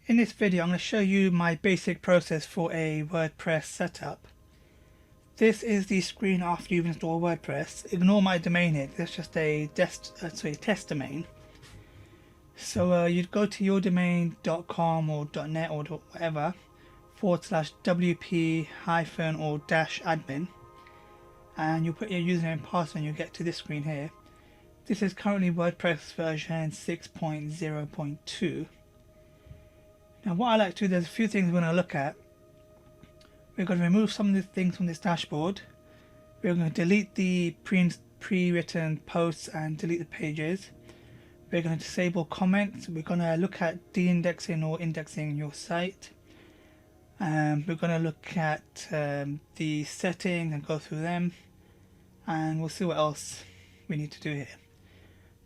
In this video I'm going to show you my basic process for a WordPress setup. This is the screen after you've installed WordPress. Ignore my domain here, it's just a test domain. So you'd go to yourdomain.com or .net or whatever /wp or -admin, and you put your username and password and you'll get to this screen here. This is currently WordPress version 6.0.2. Now what I like to do, there's a few things we're going to look at. We're going to remove some of the things from this dashboard. We're going to delete the pre-written posts and delete the pages. We're going to disable comments. We're going to look at de-indexing or indexing your site. We're going to look at the settings and go through them, and we'll see what else we need to do here.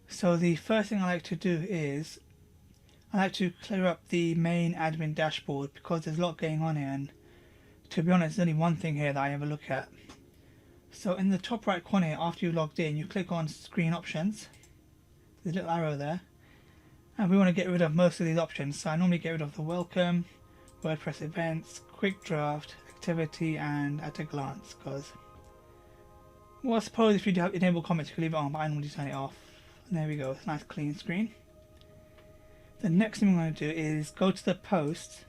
So the first thing I like to do is I like to clear up the main admin dashboard because there's a lot going on here, and to be honest, there's only one thing here that I ever look at. So in the top right corner here, after you logged in, you click on screen options. There's a little arrow there, and we want to get rid of most of these options. So I normally get rid of the welcome, WordPress events, quick draft, activity, and at a glance, because, well, I suppose if you do have enable comments you can leave it on, but I normally turn it off. And there we go, it's a nice clean screen. The next thing we're going to do is go to the post,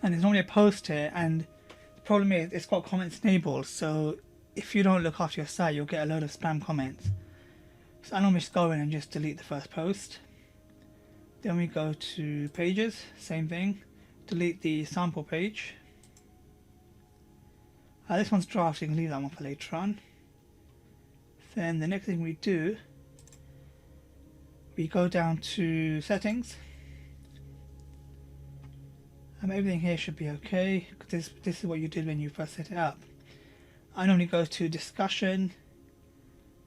and there's normally a post here, and the problem is it's got comments enabled, so if you don't look after your site you'll get a load of spam comments. So I normally just go in and just delete the first post. Then we go to pages, same thing, delete the sample page. This one's draft, you can leave that one for later on. Then the next thing we do, we go down to settings. Everything here should be okay, because this is what you did when you first set it up. I normally go to discussion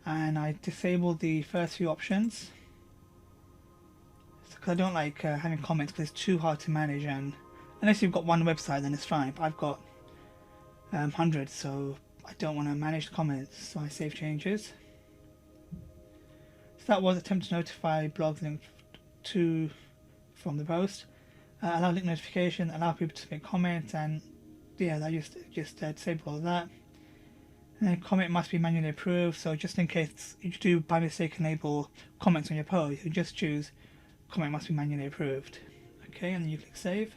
and I disable the first few options, because I don't like having comments, because it's too hard to manage, and unless you've got one website then it's fine, but I've got hundreds, so I don't want to manage the comments, so I save changes. So that was attempt to notify blogs linked to from the post. Allow link notification, allow people to make comments, and yeah, I just disable all of that. And then comment must be manually approved, so just in case you do by mistake enable comments on your post, you just choose comment must be manually approved. Okay, and then you click save.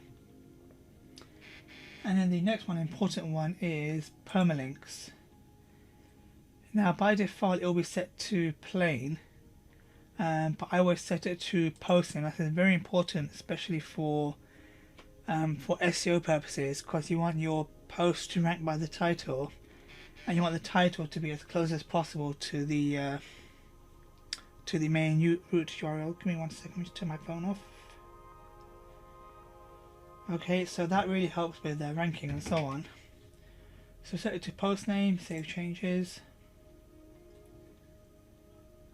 And then the next one, important one, is permalinks. Now by default it will be set to plain, but I always set it to posting. That is very important, especially for SEO purposes, because you want your post to rank by the title, and you want the title to be as close as possible to the main root URL. Give me 1 second, let me just turn my phone off. Okay, so that really helps with ranking and so on. So set it to post name, save changes.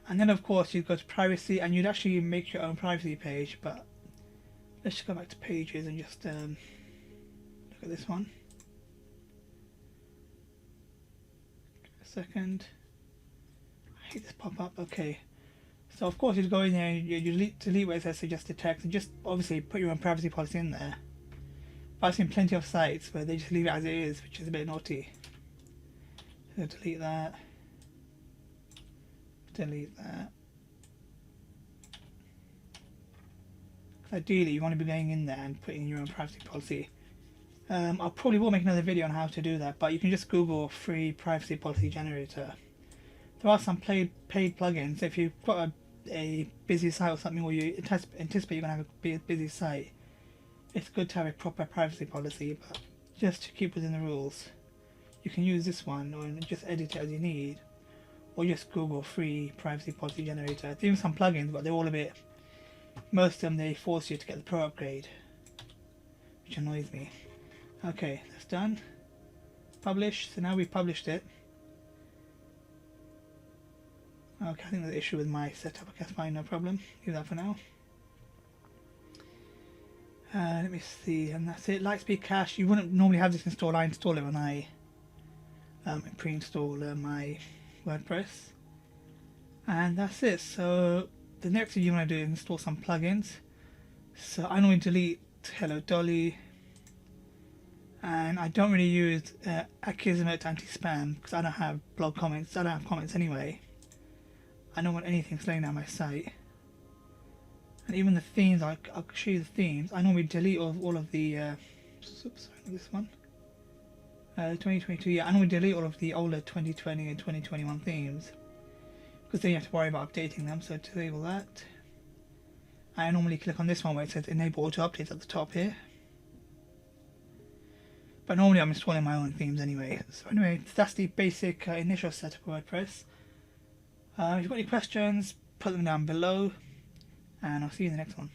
And then of course you'd go to privacy, and you'd actually make your own privacy page, but let's just go back to pages and just look at this one. A second. I hate this pop-up. Okay. So of course you'd go in there and you delete where it says suggested text, and just obviously put your own privacy policy in there. But I've seen plenty of sites where they just leave it as it is, which is a bit naughty. So delete that. Delete that. Ideally you want to be going in there and putting your own privacy policy. I probably will make another video on how to do that, but you can just Google free privacy policy generator. There are some paid plugins. If you've got a busy site or something, or you anticipate you're going to have a busy site, it's good to have a proper privacy policy, but just to keep within the rules. You can use this one or just edit it as you need, or just Google free privacy policy generator. There's even some plugins, but they're all a bit, most of them they force you to get the pro upgrade, which annoys me. Okay, that's done. Publish. So now we've published it. Okay, I think there's an issue with my setup. I guess fine, no problem. Leave that for now. Let me see, and that's it. Lightspeed Cache. You wouldn't normally have this installed. I install it when I pre-install my WordPress, and that's it. So the next thing you want to do is install some plugins. So I normally delete Hello Dolly, and I don't really use Akismet anti-spam because I don't have blog comments. I don't have comments anyway. I don't want anything slowing down my site. And even the themes, I'll show you the themes. I normally delete all of the. Oops, sorry, not this one. 2022. Yeah, I normally delete all of the older 2020 and 2021 themes because then you have to worry about updating them. So disable that. I normally click on this one where it says enable auto updates at the top here. But normally I'm installing my own themes anyway. So anyway, that's the basic initial setup of WordPress. If you've got any questions, put them down below, and I'll see you in the next one.